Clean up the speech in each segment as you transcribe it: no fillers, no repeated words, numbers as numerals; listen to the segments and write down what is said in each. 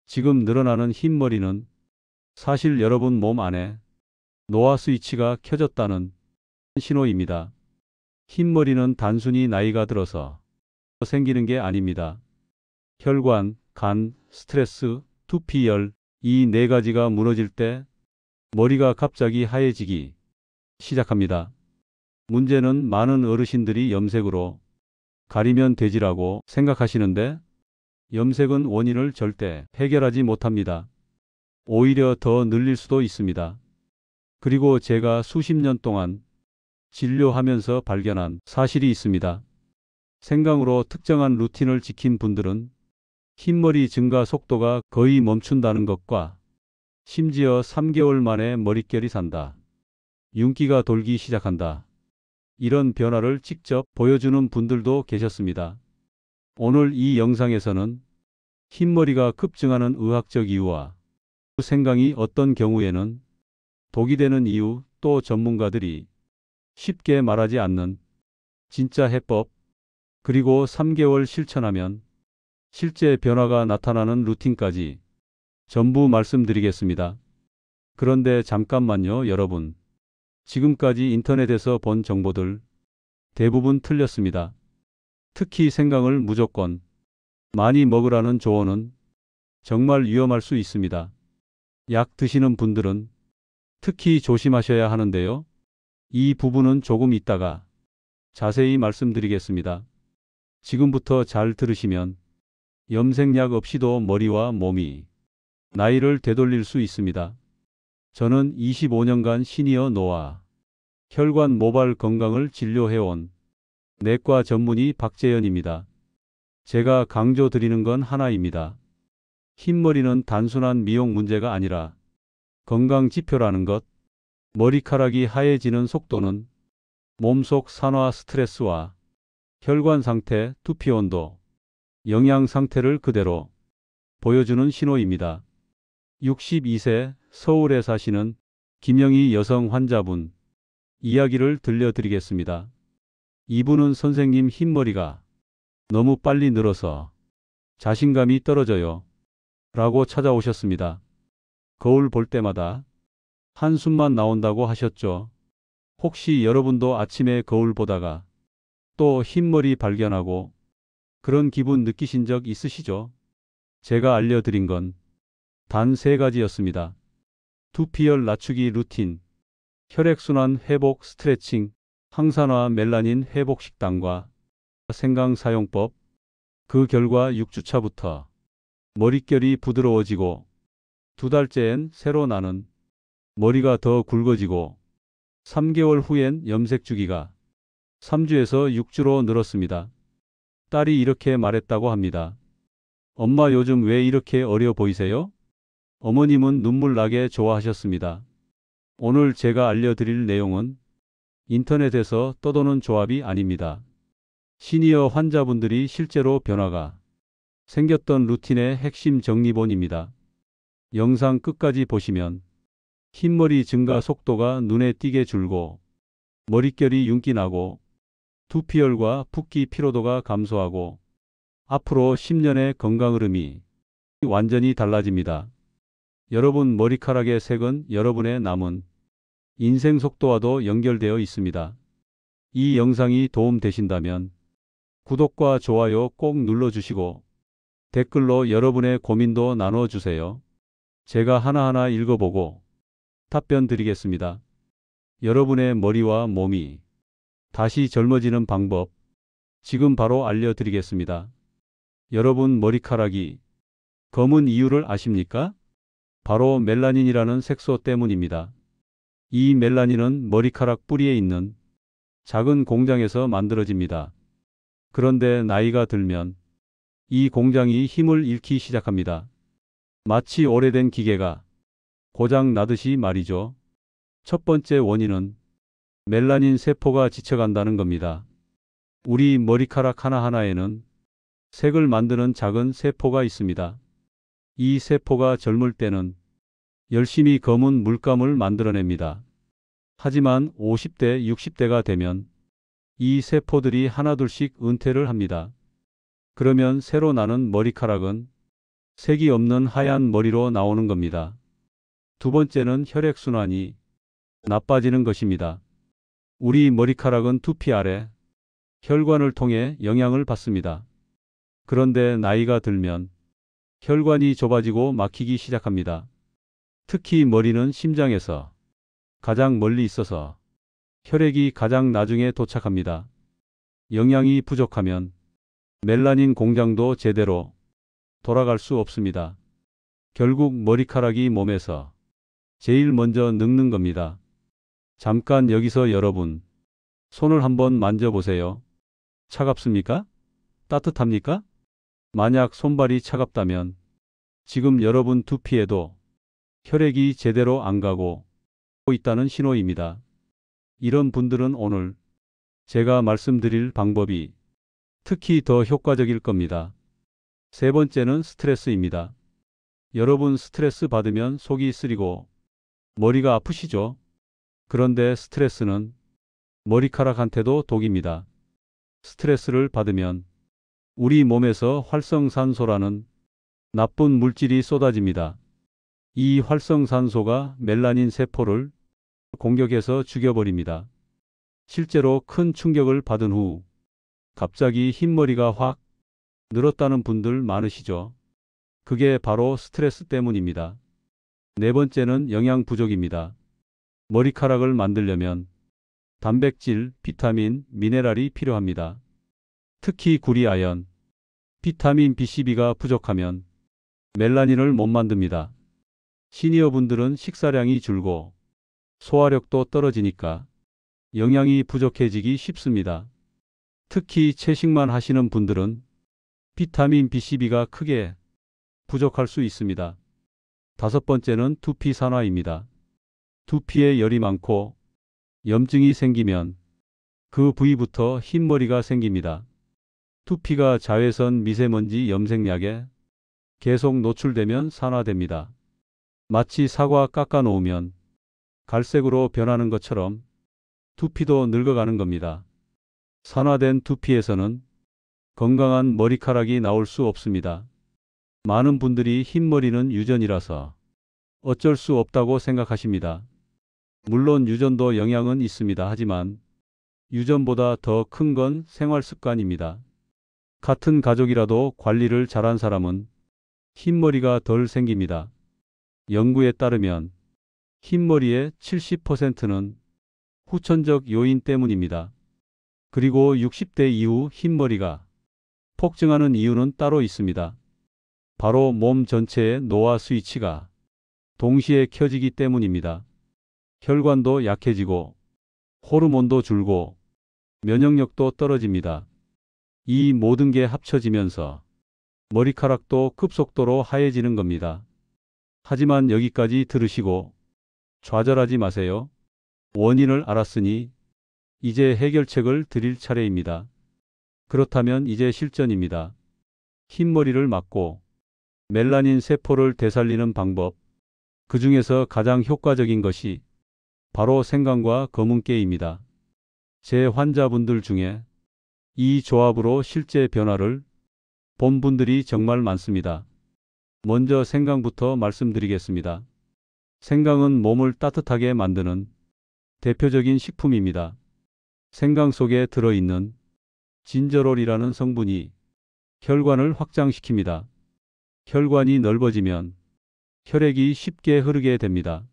지금 늘어나는 흰머리는 사실 여러분 몸 안에 노화 스위치가 켜졌다는 신호입니다. 흰머리는 단순히 나이가 들어서 생기는 게 아닙니다. 혈관, 간, 스트레스, 두피열, 이 네 가지가 무너질 때 머리가 갑자기 하얘지기 시작합니다. 문제는 많은 어르신들이 염색으로 가리면 되지라고 생각하시는데 염색은 원인을 절대 해결하지 못합니다. 오히려 더 늘릴 수도 있습니다. 그리고 제가 수십 년 동안 진료하면서 발견한 사실이 있습니다. 생강으로 특정한 루틴을 지킨 분들은 흰머리 증가 속도가 거의 멈춘다는 것과 심지어 3개월 만에 머릿결이 산다, 윤기가 돌기 시작한다, 이런 변화를 직접 보여주는 분들도 계셨습니다. 오늘 이 영상에서는 흰머리가 급증하는 의학적 이유와 생강이 어떤 경우에는 독이 되는 이유, 또 전문가들이 쉽게 말하지 않는 진짜 해법, 그리고 3개월 실천하면 실제 변화가 나타나는 루틴까지 전부 말씀드리겠습니다. 그런데 잠깐만요, 여러분. 지금까지 인터넷에서 본 정보들 대부분 틀렸습니다. 특히 생강을 무조건 많이 먹으라는 조언은 정말 위험할 수 있습니다. 약 드시는 분들은 특히 조심하셔야 하는데요. 이 부분은 조금 이따가 자세히 말씀드리겠습니다. 지금부터 잘 들으시면 염색약 없이도 머리와 몸이 나이를 되돌릴 수 있습니다. 저는 25년간 시니어 노화, 혈관 모발 건강을 진료해온 내과 전문의 박재현입니다. 제가 강조드리는 건 하나입니다. 흰머리는 단순한 미용 문제가 아니라 건강 지표라는 것. 머리카락이 하얘지는 속도는 몸속 산화 스트레스와 혈관 상태, 두피 온도, 영양 상태를 그대로 보여주는 신호입니다. 62세 서울에 사시는 김영희 여성 환자분 이야기를 들려드리겠습니다. 이분은 선생님, 흰머리가 너무 빨리 늘어서 자신감이 떨어져요 라고 찾아오셨습니다. 거울 볼 때마다 한숨만 나온다고 하셨죠. 혹시 여러분도 아침에 거울 보다가 또 흰머리 발견하고 그런 기분 느끼신 적 있으시죠? 제가 알려드린 건 단 3가지였습니다. 두피열 낮추기 루틴, 혈액순환 회복 스트레칭, 항산화 멜라닌 회복 식단과 생강 사용법. 그 결과 6주차부터 머릿결이 부드러워지고 2달째엔 새로 나는 머리가 더 굵어지고 3개월 후엔 염색 주기가 3주에서 6주로 늘었습니다. 딸이 이렇게 말했다고 합니다. 엄마, 요즘 왜 이렇게 어려 보이세요? 어머님은 눈물 나게 좋아하셨습니다. 오늘 제가 알려드릴 내용은 인터넷에서 떠도는 조합이 아닙니다. 시니어 환자분들이 실제로 변화가 생겼던 루틴의 핵심 정리본입니다. 영상 끝까지 보시면 흰머리 증가 속도가 눈에 띄게 줄고 머릿결이 윤기 나고 두피열과 붓기 피로도가 감소하고 앞으로 10년의 건강 흐름이 완전히 달라집니다. 여러분 머리카락의 색은 여러분의 남은 인생 속도와도 연결되어 있습니다. 이 영상이 도움 되신다면 구독과 좋아요 꼭 눌러주시고 댓글로 여러분의 고민도 나눠주세요. 제가 하나하나 읽어보고 답변 드리겠습니다. 여러분의 머리와 몸이 다시 젊어지는 방법 지금 바로 알려드리겠습니다. 여러분 머리카락이 검은 이유를 아십니까? 바로 멜라닌이라는 색소 때문입니다. 이 멜라닌은 머리카락 뿌리에 있는 작은 공장에서 만들어집니다. 그런데 나이가 들면 이 공장이 힘을 잃기 시작합니다. 마치 오래된 기계가 고장 나듯이 말이죠. 첫 번째 원인은 멜라닌 세포가 지쳐간다는 겁니다. 우리 머리카락 하나하나에는 색을 만드는 작은 세포가 있습니다. 이 세포가 젊을 때는 열심히 검은 물감을 만들어냅니다. 하지만 50대, 60대가 되면 이 세포들이 하나둘씩 은퇴를 합니다. 그러면 새로 나는 머리카락은 색이 없는 하얀 머리로 나오는 겁니다. 두 번째는 혈액순환이 나빠지는 것입니다. 우리 머리카락은 두피 아래 혈관을 통해 영향을 받습니다. 그런데 나이가 들면 혈관이 좁아지고 막히기 시작합니다. 특히 머리는 심장에서 가장 멀리 있어서 혈액이 가장 나중에 도착합니다. 영양이 부족하면 멜라닌 공장도 제대로 돌아갈 수 없습니다. 결국 머리카락이 몸에서 제일 먼저 늙는 겁니다. 잠깐 여기서 여러분, 손을 한번 만져보세요. 차갑습니까? 따뜻합니까? 만약 손발이 차갑다면 지금 여러분 두피에도 혈액이 제대로 안 가고 있다는 신호입니다. 이런 분들은 오늘 제가 말씀드릴 방법이 특히 더 효과적일 겁니다. 세 번째는 스트레스입니다. 여러분 스트레스 받으면 속이 쓰리고 머리가 아프시죠? 그런데 스트레스는 머리카락한테도 독입니다. 스트레스를 받으면 우리 몸에서 활성산소라는 나쁜 물질이 쏟아집니다. 이 활성산소가 멜라닌 세포를 공격해서 죽여버립니다. 실제로 큰 충격을 받은 후 갑자기 흰머리가 확 늘었다는 분들 많으시죠? 그게 바로 스트레스 때문입니다. 네 번째는 영양 부족입니다. 머리카락을 만들려면 단백질, 비타민, 미네랄이 필요합니다. 특히 구리, 아연, 비타민 B12가 부족하면 멜라닌을 못 만듭니다. 시니어 분들은 식사량이 줄고 소화력도 떨어지니까 영양이 부족해지기 쉽습니다. 특히 채식만 하시는 분들은 비타민 B12가 크게 부족할 수 있습니다. 다섯 번째는 두피 산화입니다. 두피에 열이 많고 염증이 생기면 그 부위부터 흰머리가 생깁니다. 두피가 자외선, 미세먼지, 염색약에 계속 노출되면 산화됩니다. 마치 사과 깎아 놓으면 갈색으로 변하는 것처럼 두피도 늙어가는 겁니다. 산화된 두피에서는 건강한 머리카락이 나올 수 없습니다. 많은 분들이 흰머리는 유전이라서 어쩔 수 없다고 생각하십니다. 물론 유전도 영향은 있습니다. 하지만 유전보다 더 큰 건 생활 습관입니다. 같은 가족이라도 관리를 잘한 사람은 흰머리가 덜 생깁니다. 연구에 따르면 흰머리의 70%는 후천적 요인 때문입니다. 그리고 60대 이후 흰머리가 폭증하는 이유는 따로 있습니다. 바로 몸 전체의 노화 스위치가 동시에 켜지기 때문입니다. 혈관도 약해지고 호르몬도 줄고 면역력도 떨어집니다. 이 모든 게 합쳐지면서 머리카락도 급속도로 하얘지는 겁니다. 하지만 여기까지 들으시고 좌절하지 마세요. 원인을 알았으니 이제 해결책을 드릴 차례입니다. 그렇다면 이제 실전입니다. 흰머리를 막고 멜라닌 세포를 되살리는 방법, 그 중에서 가장 효과적인 것이 바로 생강과 검은깨입니다. 제 환자분들 중에 이 조합으로 실제 변화를 본 분들이 정말 많습니다. 먼저 생강부터 말씀드리겠습니다. 생강은 몸을 따뜻하게 만드는 대표적인 식품입니다. 생강 속에 들어있는 진저롤이라는 성분이 혈관을 확장시킵니다. 혈관이 넓어지면 혈액이 쉽게 흐르게 됩니다.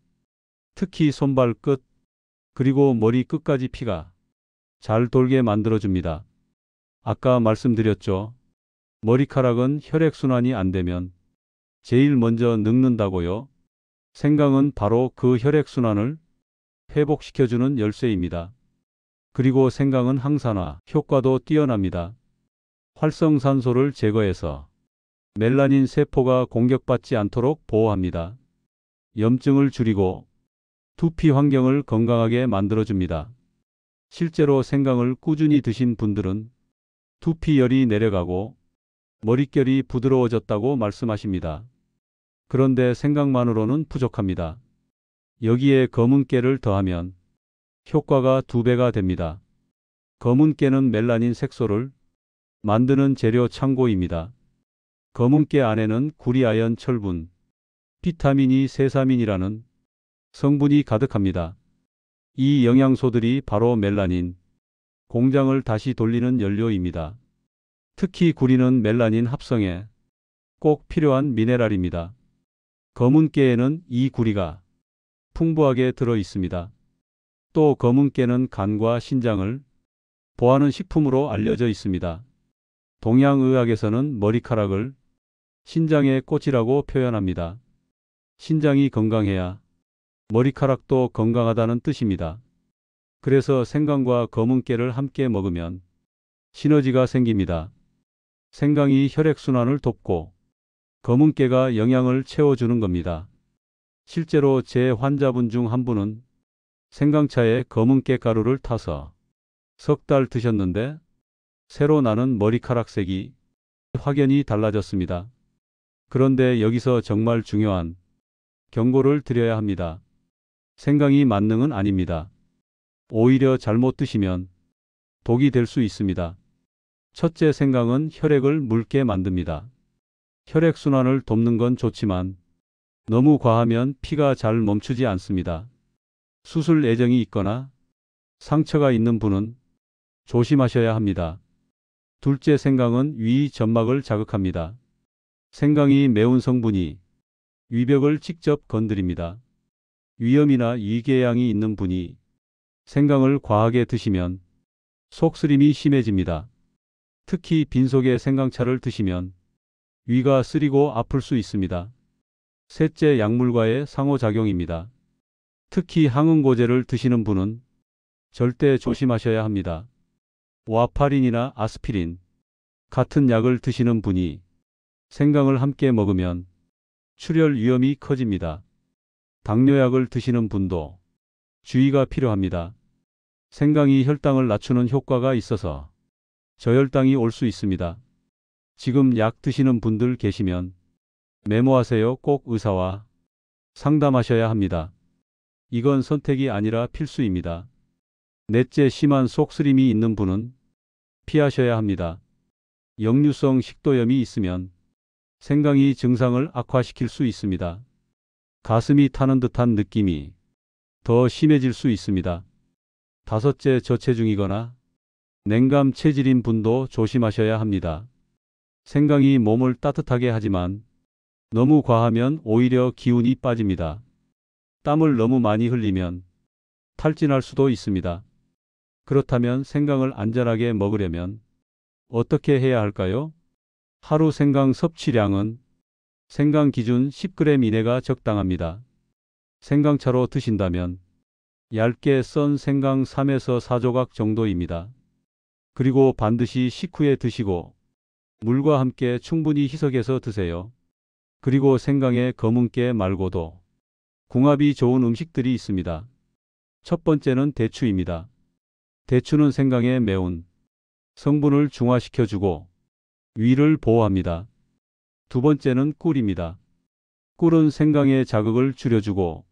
특히 손발 끝 그리고 머리 끝까지 피가 잘 돌게 만들어줍니다. 아까 말씀드렸죠. 머리카락은 혈액순환이 안 되면 제일 먼저 늙는다고요. 생강은 바로 그 혈액순환을 회복시켜주는 열쇠입니다. 그리고 생강은 항산화 효과도 뛰어납니다. 활성산소를 제거해서 멜라닌 세포가 공격받지 않도록 보호합니다. 염증을 줄이고 두피 환경을 건강하게 만들어줍니다. 실제로 생강을 꾸준히 드신 분들은 두피열이 내려가고 머릿결이 부드러워졌다고 말씀하십니다. 그런데 생강만으로는 부족합니다. 여기에 검은깨를 더하면 효과가 2배가 됩니다. 검은깨는 멜라닌 색소를 만드는 재료 창고입니다. 검은 깨 안에는 구리, 아연, 철분, 비타민이, 세사민이라는 성분이 가득합니다. 이 영양소들이 바로 멜라닌 공장을 다시 돌리는 연료입니다. 특히 구리는 멜라닌 합성에 꼭 필요한 미네랄입니다. 검은 깨에는 이 구리가 풍부하게 들어 있습니다. 또 검은 깨는 간과 신장을 보하는 식품으로 알려져 있습니다. 동양의학에서는 머리카락을 신장의 꽃이라고 표현합니다. 신장이 건강해야 머리카락도 건강하다는 뜻입니다. 그래서 생강과 검은 깨를 함께 먹으면 시너지가 생깁니다. 생강이 혈액순환을 돕고 검은 깨가 영양을 채워주는 겁니다. 실제로 제 환자분 중 한 분은 생강차에 검은 깨 가루를 타서 석 달 드셨는데 새로 나는 머리카락 색이 확연히 달라졌습니다. 그런데 여기서 정말 중요한 경고를 드려야 합니다. 생강이 만능은 아닙니다. 오히려 잘못 드시면 독이 될 수 있습니다. 첫째, 생강은 혈액을 묽게 만듭니다. 혈액순환을 돕는 건 좋지만 너무 과하면 피가 잘 멈추지 않습니다. 수술 예정이 있거나 상처가 있는 분은 조심하셔야 합니다. 둘째, 생강은 위 점막을 자극합니다. 생강이 매운 성분이 위벽을 직접 건드립니다. 위염이나 위궤양이 있는 분이 생강을 과하게 드시면 속쓰림이 심해집니다. 특히 빈속에 생강차를 드시면 위가 쓰리고 아플 수 있습니다. 셋째, 약물과의 상호작용입니다. 특히 항응고제를 드시는 분은 절대 조심하셔야 합니다. 와파린이나 아스피린 같은 약을 드시는 분이 생강을 함께 먹으면 출혈 위험이 커집니다. 당뇨약을 드시는 분도 주의가 필요합니다. 생강이 혈당을 낮추는 효과가 있어서 저혈당이 올 수 있습니다. 지금 약 드시는 분들 계시면 메모하세요. 꼭 의사와 상담하셔야 합니다. 이건 선택이 아니라 필수입니다. 넷째, 심한 속쓰림이 있는 분은 피하셔야 합니다. 역류성 식도염이 있으면 생강이 증상을 악화시킬 수 있습니다. 가슴이 타는 듯한 느낌이 더 심해질 수 있습니다. 다섯째, 저체중이거나 냉감 체질인 분도 조심하셔야 합니다. 생강이 몸을 따뜻하게 하지만 너무 과하면 오히려 기운이 빠집니다. 땀을 너무 많이 흘리면 탈진할 수도 있습니다. 그렇다면 생강을 안전하게 먹으려면 어떻게 해야 할까요? 하루 생강 섭취량은 생강 기준 10g 이내가 적당합니다. 생강차로 드신다면 얇게 썬 생강 3에서 4조각 정도입니다. 그리고 반드시 식후에 드시고 물과 함께 충분히 희석해서 드세요. 그리고 생강의 검은 깨 말고도 궁합이 좋은 음식들이 있습니다. 첫 번째는 대추입니다. 대추는 생강의 매운 성분을 중화시켜주고 위를 보호합니다. 두 번째는 꿀입니다. 꿀은 생강의 자극을 줄여주고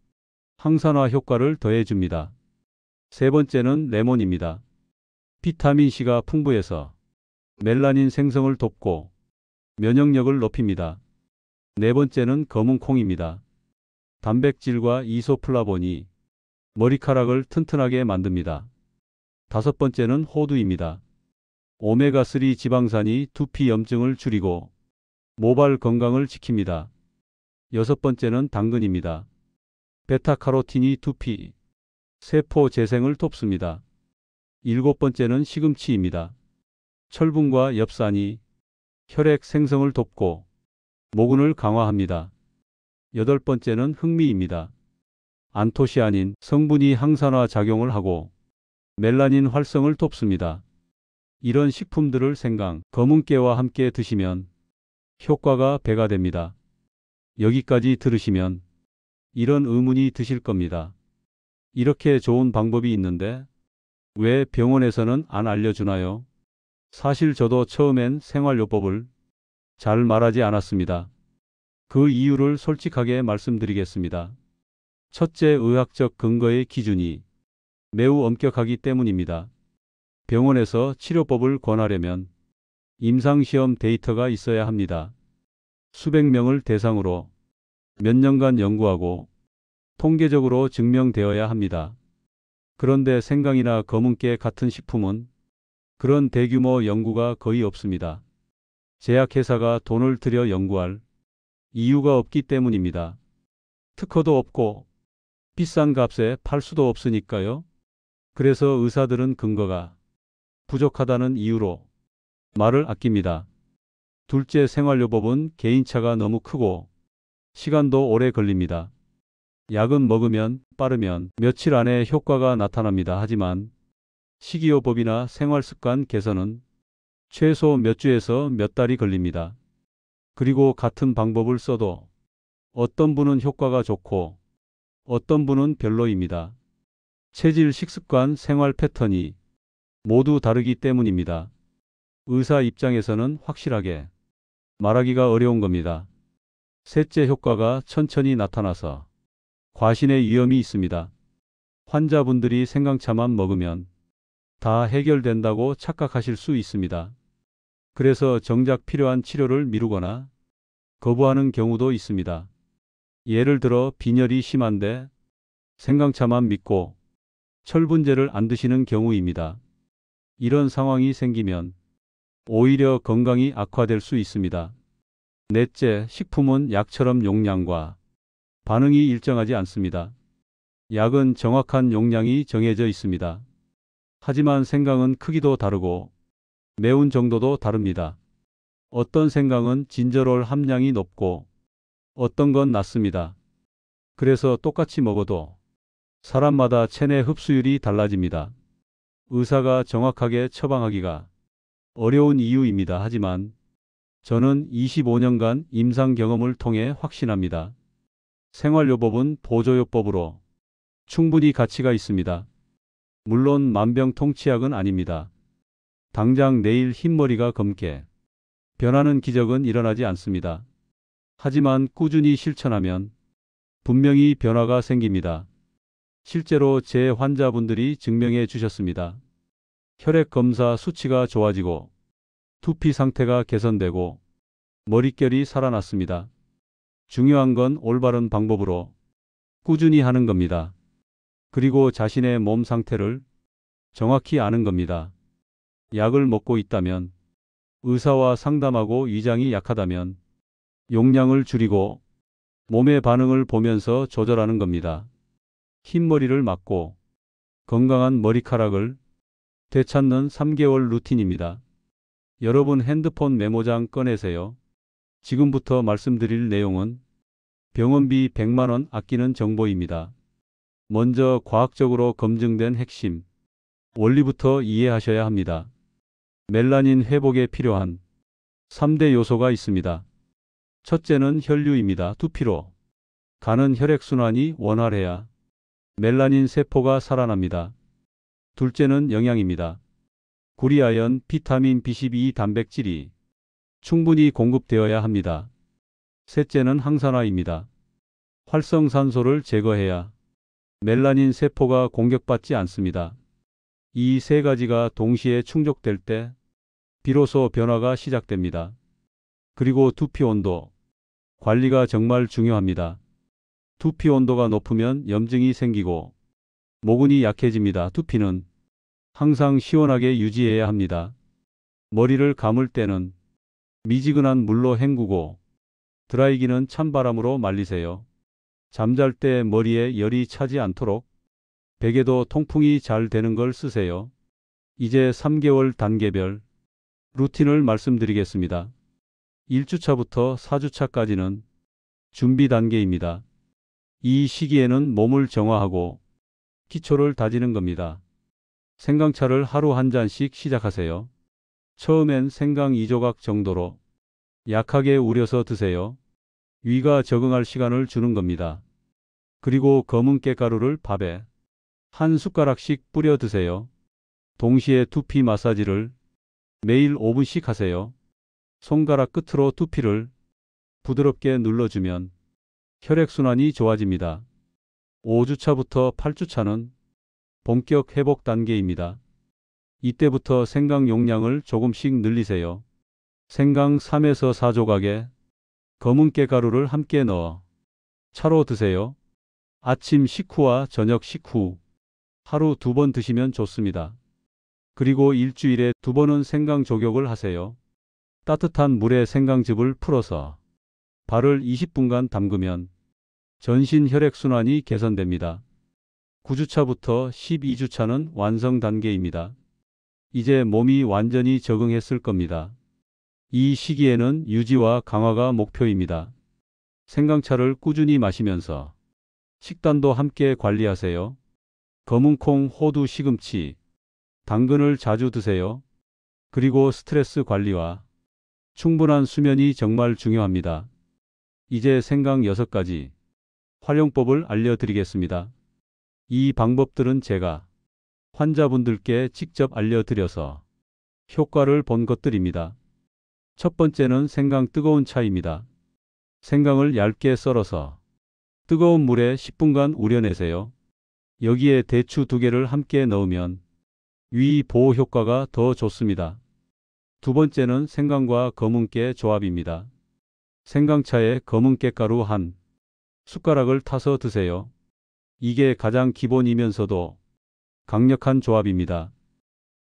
항산화 효과를 더해줍니다. 세 번째는 레몬입니다. 비타민C가 풍부해서 멜라닌 생성을 돕고 면역력을 높입니다. 네 번째는 검은 콩입니다. 단백질과 이소플라본이 머리카락을 튼튼하게 만듭니다. 다섯 번째는 호두입니다. 오메가3 지방산이 두피 염증을 줄이고 모발 건강을 지킵니다. 여섯 번째는 당근입니다. 베타카로틴이 두피, 세포 재생을 돕습니다. 일곱 번째는 시금치입니다. 철분과 엽산이 혈액 생성을 돕고 모근을 강화합니다. 여덟 번째는 흑미입니다. 안토시아닌 성분이 항산화 작용을 하고 멜라닌 활성을 돕습니다. 이런 식품들을 생강, 검은 깨와 함께 드시면 효과가 배가 됩니다. 여기까지 들으시면 이런 의문이 드실 겁니다. 이렇게 좋은 방법이 있는데 왜 병원에서는 안 알려주나요? 사실 저도 처음엔 생활요법을 잘 말하지 않았습니다. 그 이유를 솔직하게 말씀드리겠습니다. 첫째, 의학적 근거의 기준이 매우 엄격하기 때문입니다. 병원에서 치료법을 권하려면 임상시험 데이터가 있어야 합니다. 수백 명을 대상으로 몇 년간 연구하고 통계적으로 증명되어야 합니다. 그런데 생강이나 검은깨 같은 식품은 그런 대규모 연구가 거의 없습니다. 제약회사가 돈을 들여 연구할 이유가 없기 때문입니다. 특허도 없고 비싼 값에 팔 수도 없으니까요. 그래서 의사들은 근거가 부족하다는 이유로 말을 아낍니다. 둘째, 생활요법은 개인차가 너무 크고 시간도 오래 걸립니다. 약은 먹으면 빠르면 며칠 안에 효과가 나타납니다. 하지만 식이요법이나 생활습관 개선은 최소 몇 주에서 몇 달이 걸립니다. 그리고 같은 방법을 써도 어떤 분은 효과가 좋고 어떤 분은 별로입니다. 체질, 식습관, 생활 패턴이 모두 다르기 때문입니다. 의사 입장에서는 확실하게 말하기가 어려운 겁니다. 셋째, 효과가 천천히 나타나서 과신의 위험이 있습니다. 환자분들이 생강차만 먹으면 다 해결된다고 착각하실 수 있습니다. 그래서 정작 필요한 치료를 미루거나 거부하는 경우도 있습니다. 예를 들어 빈혈이 심한데 생강차만 믿고 철분제를 안 드시는 경우입니다. 이런 상황이 생기면 오히려 건강이 악화될 수 있습니다. 넷째, 식품은 약처럼 용량과 반응이 일정하지 않습니다. 약은 정확한 용량이 정해져 있습니다. 하지만 생강은 크기도 다르고 매운 정도도 다릅니다. 어떤 생강은 진저롤 함량이 높고 어떤 건 낮습니다. 그래서 똑같이 먹어도 사람마다 체내 흡수율이 달라집니다. 의사가 정확하게 처방하기가 어려운 이유입니다. 하지만 저는 25년간 임상 경험을 통해 확신합니다. 생활요법은 보조요법으로 충분히 가치가 있습니다. 물론 만병통치약은 아닙니다. 당장 내일 흰머리가 검게 변하는 기적은 일어나지 않습니다. 하지만 꾸준히 실천하면 분명히 변화가 생깁니다. 실제로 제 환자분들이 증명해 주셨습니다. 혈액 검사 수치가 좋아지고 두피 상태가 개선되고 머릿결이 살아났습니다. 중요한 건 올바른 방법으로 꾸준히 하는 겁니다. 그리고 자신의 몸 상태를 정확히 아는 겁니다. 약을 먹고 있다면, 의사와 상담하고 위장이 약하다면 용량을 줄이고 몸의 반응을 보면서 조절하는 겁니다. 흰머리를 막고 건강한 머리카락을 되찾는 3개월 루틴입니다. 여러분 핸드폰 메모장 꺼내세요. 지금부터 말씀드릴 내용은 병원비 100만 원 아끼는 정보입니다. 먼저 과학적으로 검증된 핵심 원리부터 이해하셔야 합니다. 멜라닌 회복에 필요한 3대 요소가 있습니다. 첫째는 혈류입니다. 두피로 가는 혈액순환이 원활해야 멜라닌 세포가 살아납니다. 둘째는 영양입니다. 구리, 아연, 비타민 B12 단백질이 충분히 공급되어야 합니다. 셋째는 항산화입니다. 활성산소를 제거해야 멜라닌 세포가 공격받지 않습니다. 이 세 가지가 동시에 충족될 때 비로소 변화가 시작됩니다. 그리고 두피 온도 관리가 정말 중요합니다. 두피 온도가 높으면 염증이 생기고 모근이 약해집니다. 두피는 항상 시원하게 유지해야 합니다. 머리를 감을 때는 미지근한 물로 헹구고 드라이기는 찬바람으로 말리세요. 잠잘 때 머리에 열이 차지 않도록 베개도 통풍이 잘 되는 걸 쓰세요. 이제 3개월 단계별 루틴을 말씀드리겠습니다. 1주차부터 4주차까지는 준비 단계입니다. 이 시기에는 몸을 정화하고 기초를 다지는 겁니다. 생강차를 하루 한 잔씩 시작하세요. 처음엔 생강 2조각 정도로 약하게 우려서 드세요. 위가 적응할 시간을 주는 겁니다. 그리고 검은 깨가루를 밥에 한 숟가락씩 뿌려 드세요. 동시에 두피 마사지를 매일 5분씩 하세요. 손가락 끝으로 두피를 부드럽게 눌러주면 혈액순환이 좋아집니다. 5주차부터 8주차는 본격 회복 단계입니다. 이때부터 생강 용량을 조금씩 늘리세요. 생강 3에서 4조각에 검은 깨가루를 함께 넣어 차로 드세요. 아침 식후와 저녁 식후 하루 2번 드시면 좋습니다. 그리고 일주일에 2번은 생강 조격을 하세요. 따뜻한 물에 생강즙을 풀어서 발을 20분간 담그면 전신 혈액순환이 개선됩니다. 9주차부터 12주차는 완성 단계입니다. 이제 몸이 완전히 적응했을 겁니다. 이 시기에는 유지와 강화가 목표입니다. 생강차를 꾸준히 마시면서 식단도 함께 관리하세요. 검은콩, 호두, 시금치, 당근을 자주 드세요. 그리고 스트레스 관리와 충분한 수면이 정말 중요합니다. 이제 생강 6가지 활용법을 알려드리겠습니다. 이 방법들은 제가 환자분들께 직접 알려드려서 효과를 본 것들입니다. 첫 번째는 생강 뜨거운 차입니다. 생강을 얇게 썰어서 뜨거운 물에 10분간 우려내세요. 여기에 대추 2개를 함께 넣으면 위 보호 효과가 더 좋습니다. 두 번째는 생강과 검은깨 조합입니다. 생강차에 검은깨가루 한 숟가락을 타서 드세요. 이게 가장 기본이면서도 강력한 조합입니다.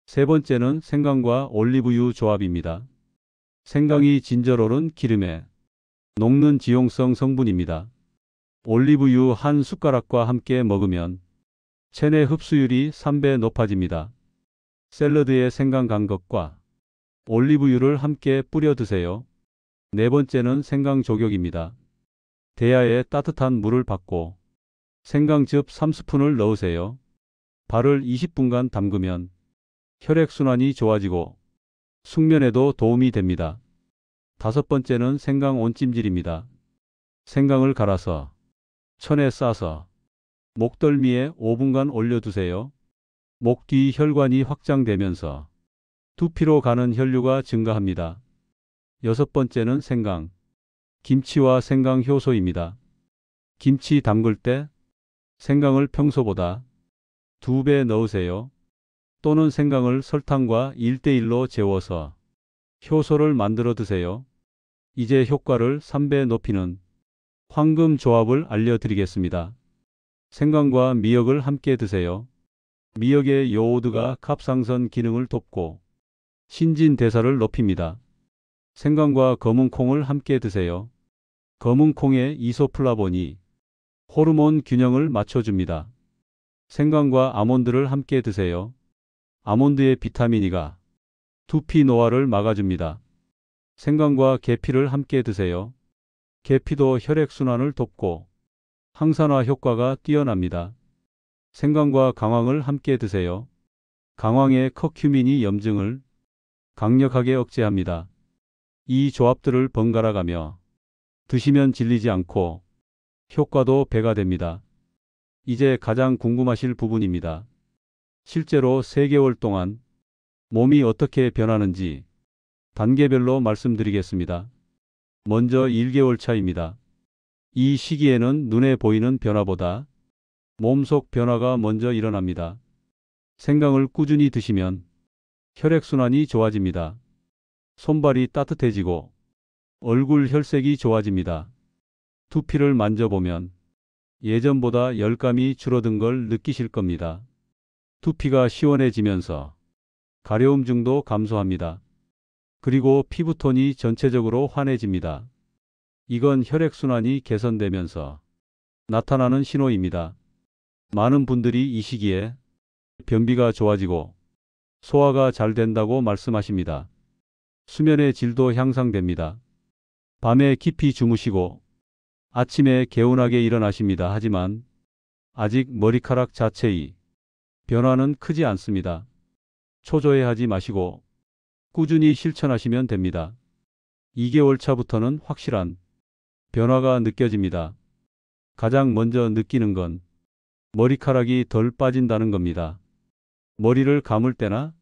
세 번째는 생강과 올리브유 조합입니다. 생강이 진저로른 기름에 녹는 지용성 성분입니다. 올리브유 한 숟가락과 함께 먹으면 체내 흡수율이 3배 높아집니다. 샐러드에 생강 간 것과 올리브유를 함께 뿌려 드세요. 네 번째는 생강 조격입니다. 대야에 따뜻한 물을 받고 생강즙 3스푼을 넣으세요. 발을 20분간 담그면 혈액순환이 좋아지고 숙면에도 도움이 됩니다. 다섯 번째는 생강 온찜질입니다. 생강을 갈아서 천에 싸서 목덜미에 5분간 올려두세요. 목 뒤 혈관이 확장되면서 두피로 가는 혈류가 증가합니다. 여섯 번째는 생강, 김치와 생강 효소입니다. 김치 담글 때 생강을 평소보다 2배 넣으세요. 또는 생강을 설탕과 1:1로 재워서 효소를 만들어 드세요. 이제 효과를 3배 높이는 황금 조합을 알려드리겠습니다. 생강과 미역을 함께 드세요. 미역의 요오드가 갑상선 기능을 돕고 신진대사를 높입니다. 생강과 검은콩을 함께 드세요. 검은콩의 이소플라본이 호르몬 균형을 맞춰줍니다. 생강과 아몬드를 함께 드세요. 아몬드의 비타민 E가 두피 노화를 막아줍니다. 생강과 계피를 함께 드세요. 계피도 혈액순환을 돕고 항산화 효과가 뛰어납니다. 생강과 강황을 함께 드세요. 강황의 커큐민이 염증을 강력하게 억제합니다. 이 조합들을 번갈아 가며 드시면 질리지 않고 효과도 배가 됩니다. 이제 가장 궁금하실 부분입니다. 실제로 3개월 동안 몸이 어떻게 변하는지 단계별로 말씀드리겠습니다. 먼저 1개월 차입니다. 이 시기에는 눈에 보이는 변화보다 몸속 변화가 먼저 일어납니다. 생강을 꾸준히 드시면 혈액순환이 좋아집니다. 손발이 따뜻해지고 얼굴 혈색이 좋아집니다. 두피를 만져보면 예전보다 열감이 줄어든 걸 느끼실 겁니다. 두피가 시원해지면서 가려움증도 감소합니다. 그리고 피부톤이 전체적으로 환해집니다. 이건 혈액순환이 개선되면서 나타나는 신호입니다. 많은 분들이 이 시기에 변비가 좋아지고 소화가 잘 된다고 말씀하십니다. 수면의 질도 향상됩니다. 밤에 깊이 주무시고 아침에 개운하게 일어나십니다. 하지만 아직 머리카락 자체의 변화는 크지 않습니다. 초조해하지 마시고 꾸준히 실천하시면 됩니다. 2개월 차부터는 확실한 변화가 느껴집니다. 가장 먼저 느끼는 건 머리카락이 덜 빠진다는 겁니다. 머리를 감을 때나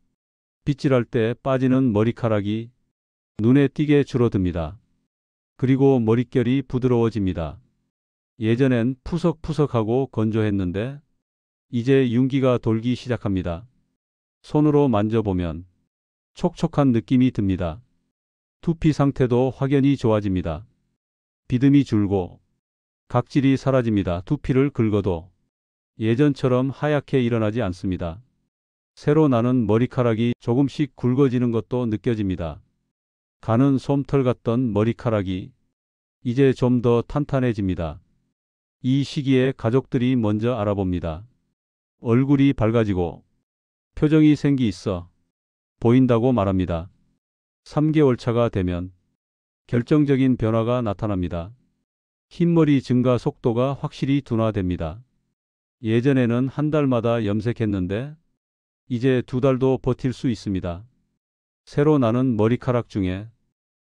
빗질할 때 빠지는 머리카락이 눈에 띄게 줄어듭니다. 그리고 머릿결이 부드러워집니다. 예전엔 푸석푸석하고 건조했는데 이제 윤기가 돌기 시작합니다. 손으로 만져보면 촉촉한 느낌이 듭니다. 두피 상태도 확연히 좋아집니다. 비듬이 줄고 각질이 사라집니다. 두피를 긁어도 예전처럼 하얗게 일어나지 않습니다. 새로 나는 머리카락이 조금씩 굵어지는 것도 느껴집니다. 가는 솜털 같던 머리카락이 이제 좀 더 탄탄해집니다. 이 시기에 가족들이 먼저 알아봅니다. 얼굴이 밝아지고 표정이 생기 있어 보인다고 말합니다. 3개월 차가 되면 결정적인 변화가 나타납니다. 흰머리 증가 속도가 확실히 둔화됩니다. 예전에는 한 달마다 염색했는데 이제 2달도 버틸 수 있습니다. 새로 나는 머리카락 중에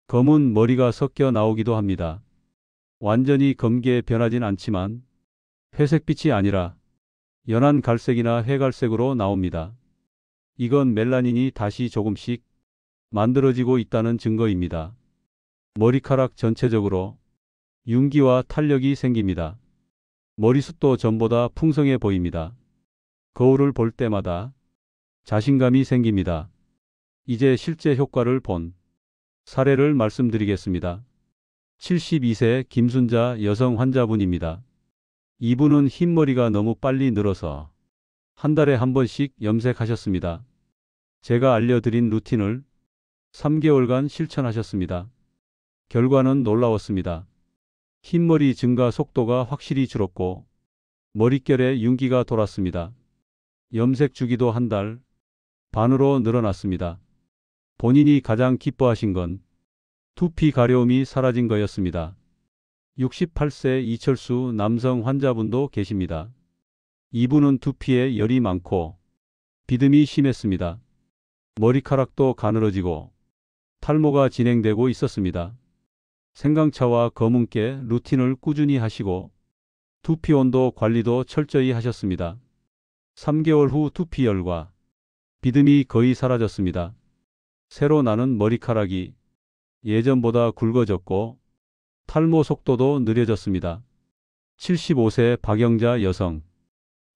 검은 머리가 섞여 나오기도 합니다. 완전히 검게 변하진 않지만 회색빛이 아니라 연한 갈색이나 회갈색으로 나옵니다. 이건 멜라닌이 다시 조금씩 만들어지고 있다는 증거입니다. 머리카락 전체적으로 윤기와 탄력이 생깁니다. 머리숱도 전보다 풍성해 보입니다. 거울을 볼 때마다 자신감이 생깁니다. 이제 실제 효과를 본 사례를 말씀드리겠습니다. 72세 김순자 여성 환자분입니다. 이분은 흰머리가 너무 빨리 늘어서 한 달에 한 번씩 염색하셨습니다. 제가 알려드린 루틴을 3개월간 실천하셨습니다. 결과는 놀라웠습니다. 흰머리 증가 속도가 확실히 줄었고 머릿결에 윤기가 돌았습니다. 염색 주기도 한 달 반으로 늘어났습니다. 본인이 가장 기뻐하신 건 두피 가려움이 사라진 거였습니다. 68세 이철수 남성 환자분도 계십니다. 이분은 두피에 열이 많고 비듬이 심했습니다. 머리카락도 가늘어지고 탈모가 진행되고 있었습니다. 생강차와 검은깨 루틴을 꾸준히 하시고 두피 온도 관리도 철저히 하셨습니다. 3개월 후 두피열과 비듬이 거의 사라졌습니다. 새로 나는 머리카락이 예전보다 굵어졌고 탈모 속도도 느려졌습니다. 75세 박영자 여성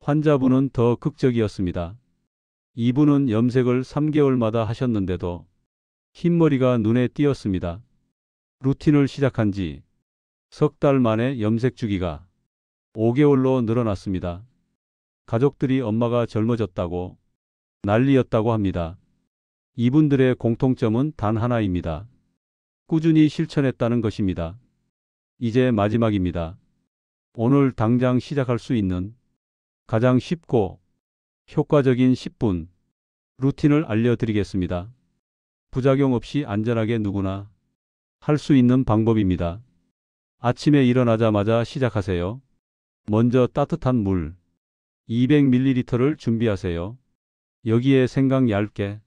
환자분은 더 극적이었습니다. 이분은 염색을 3개월마다 하셨는데도 흰머리가 눈에 띄었습니다. 루틴을 시작한 지 석 달 만에 염색 주기가 5개월로 늘어났습니다. 가족들이 엄마가 젊어졌다고 난리였다고 합니다. 이분들의 공통점은 단 하나입니다. 꾸준히 실천했다는 것입니다. 이제 마지막입니다. 오늘 당장 시작할 수 있는 가장 쉽고 효과적인 10분 루틴을 알려드리겠습니다. 부작용 없이 안전하게 누구나 할 수 있는 방법입니다. 아침에 일어나자마자 시작하세요. 먼저 따뜻한 물 200ml를 준비하세요. 여기에 생강 얇게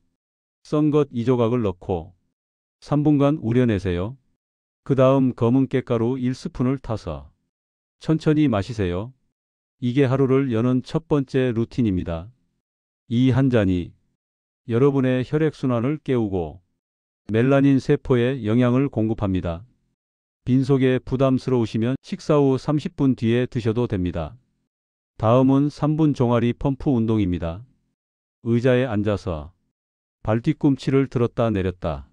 썬 것 2조각을 넣고 3분간 우려내세요. 그 다음 검은 깻가루 1스푼을 타서 천천히 마시세요. 이게 하루를 여는 첫 번째 루틴입니다. 이 한 잔이 여러분의 혈액순환을 깨우고 멜라닌 세포에 영양을 공급합니다. 빈속에 부담스러우시면 식사 후 30분 뒤에 드셔도 됩니다. 다음은 3분 종아리 펌프 운동입니다. 의자에 앉아서 발 뒤꿈치를 들었다 내렸다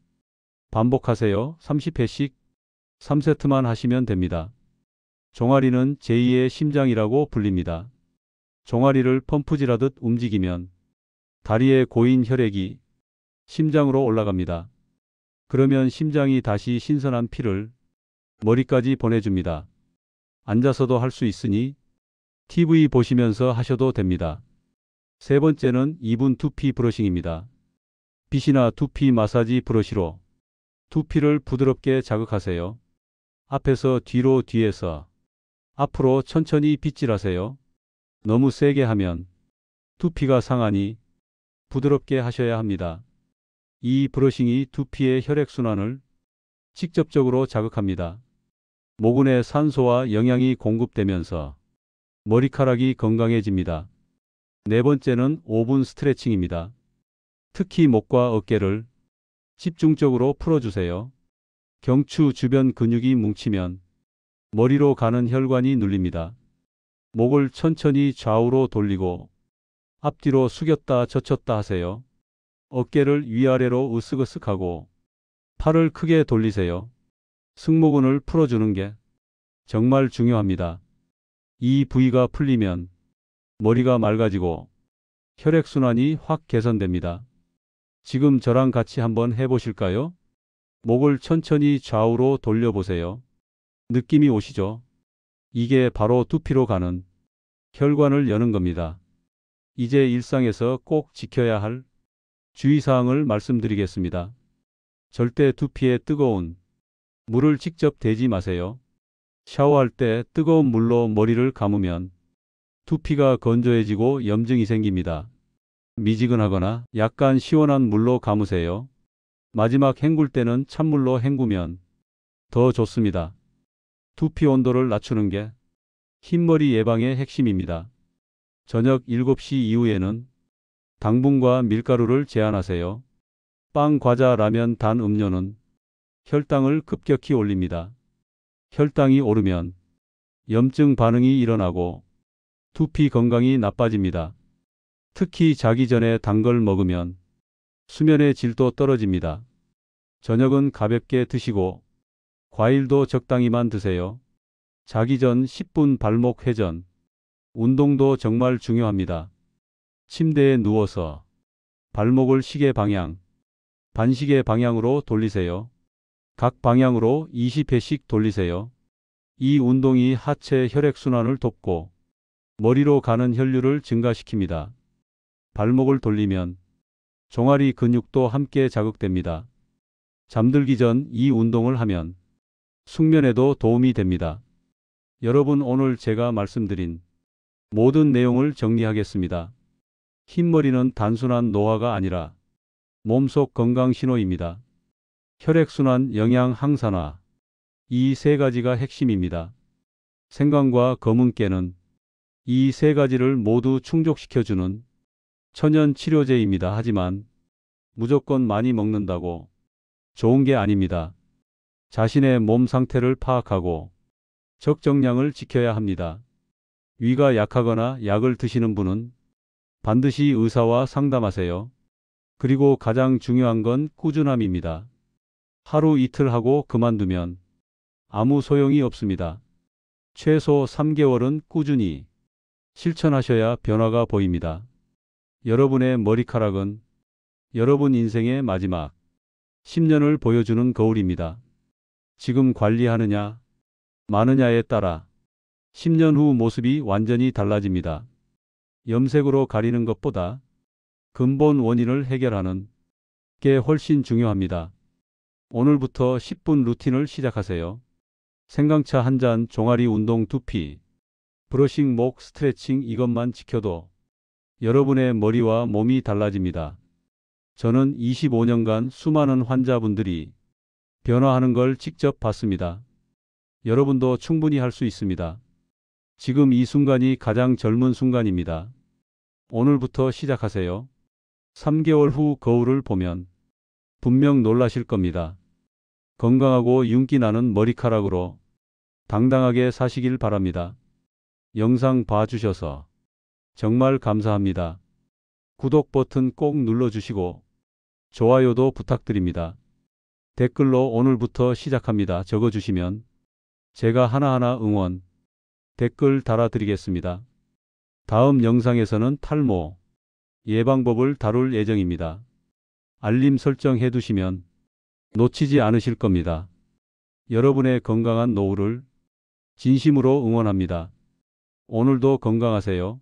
반복하세요. 30회씩 3세트만 하시면 됩니다. 종아리는 제2의 심장이라고 불립니다. 종아리를 펌프질하듯 움직이면 다리에 고인 혈액이 심장으로 올라갑니다. 그러면 심장이 다시 신선한 피를 머리까지 보내줍니다. 앉아서도 할 수 있으니 TV 보시면서 하셔도 됩니다. 세 번째는 2분 두피 브러싱입니다. 빗이나 두피 마사지 브러쉬로 두피를 부드럽게 자극하세요. 앞에서 뒤로 뒤에서 앞으로 천천히 빗질하세요. 너무 세게 하면 두피가 상하니 부드럽게 하셔야 합니다. 이 브러싱이 두피의 혈액순환을 직접적으로 자극합니다. 모근에 산소와 영양이 공급되면서 머리카락이 건강해집니다. 네 번째는 5분 스트레칭입니다. 특히 목과 어깨를 집중적으로 풀어주세요. 경추 주변 근육이 뭉치면 머리로 가는 혈관이 눌립니다. 목을 천천히 좌우로 돌리고 앞뒤로 숙였다 젖혔다 하세요. 어깨를 위아래로 으쓱으쓱하고 팔을 크게 돌리세요. 승모근을 풀어주는 게 정말 중요합니다. 이 부위가 풀리면 머리가 맑아지고 혈액순환이 확 개선됩니다. 지금 저랑 같이 한번 해보실까요? 목을 천천히 좌우로 돌려보세요. 느낌이 오시죠? 이게 바로 두피로 가는 혈관을 여는 겁니다. 이제 일상에서 꼭 지켜야 할 주의사항을 말씀드리겠습니다. 절대 두피에 뜨거운 물을 직접 대지 마세요. 샤워할 때 뜨거운 물로 머리를 감으면 두피가 건조해지고 염증이 생깁니다. 미지근하거나 약간 시원한 물로 감으세요. 마지막 헹굴 때는 찬물로 헹구면 더 좋습니다. 두피 온도를 낮추는 게 흰머리 예방의 핵심입니다. 저녁 7시 이후에는 당분과 밀가루를 제한하세요. 빵, 과자, 라면, 단 음료는 혈당을 급격히 올립니다. 혈당이 오르면 염증 반응이 일어나고 두피 건강이 나빠집니다. 특히 자기 전에 단 걸 먹으면 수면의 질도 떨어집니다. 저녁은 가볍게 드시고 과일도 적당히만 드세요. 자기 전 10분 발목 회전, 운동도 정말 중요합니다. 침대에 누워서 발목을 시계 방향, 반시계 방향으로 돌리세요. 각 방향으로 20회씩 돌리세요. 이 운동이 하체 혈액순환을 돕고 머리로 가는 혈류를 증가시킵니다. 발목을 돌리면 종아리 근육도 함께 자극됩니다. 잠들기 전 이 운동을 하면 숙면에도 도움이 됩니다. 여러분, 오늘 제가 말씀드린 모든 내용을 정리하겠습니다. 흰머리는 단순한 노화가 아니라 몸속 건강 신호입니다. 혈액순환, 영양, 항산화, 이 세 가지가 핵심입니다. 생강과 검은깨는 이 세 가지를 모두 충족시켜주는 천연 치료제입니다. 하지만 무조건 많이 먹는다고 좋은 게 아닙니다. 자신의 몸 상태를 파악하고 적정량을 지켜야 합니다. 위가 약하거나 약을 드시는 분은 반드시 의사와 상담하세요. 그리고 가장 중요한 건 꾸준함입니다. 하루 이틀 하고 그만두면 아무 소용이 없습니다. 최소 3개월은 꾸준히 실천하셔야 변화가 보입니다. 여러분의 머리카락은 여러분 인생의 마지막 10년을 보여주는 거울입니다. 지금 관리하느냐, 마느냐에 따라 10년 후 모습이 완전히 달라집니다. 염색으로 가리는 것보다 근본 원인을 해결하는 게 훨씬 중요합니다. 오늘부터 10분 루틴을 시작하세요. 생강차 한 잔, 종아리 운동, 두피, 브러싱, 목 스트레칭, 이것만 지켜도 여러분의 머리와 몸이 달라집니다. 저는 25년간 수많은 환자분들이 변화하는 걸 직접 봤습니다. 여러분도 충분히 할 수 있습니다. 지금 이 순간이 가장 젊은 순간입니다. 오늘부터 시작하세요. 3개월 후 거울을 보면 분명 놀라실 겁니다. 건강하고 윤기 나는 머리카락으로 당당하게 사시길 바랍니다. 영상 봐주셔서 정말 감사합니다. 구독 버튼 꼭 눌러주시고 좋아요도 부탁드립니다. 댓글로 오늘부터 시작합니다 적어주시면 제가 하나하나 응원 댓글 달아드리겠습니다. 다음 영상에서는 탈모 예방법을 다룰 예정입니다. 알림 설정해 두시면 놓치지 않으실 겁니다. 여러분의 건강한 노후를 진심으로 응원합니다. 오늘도 건강하세요.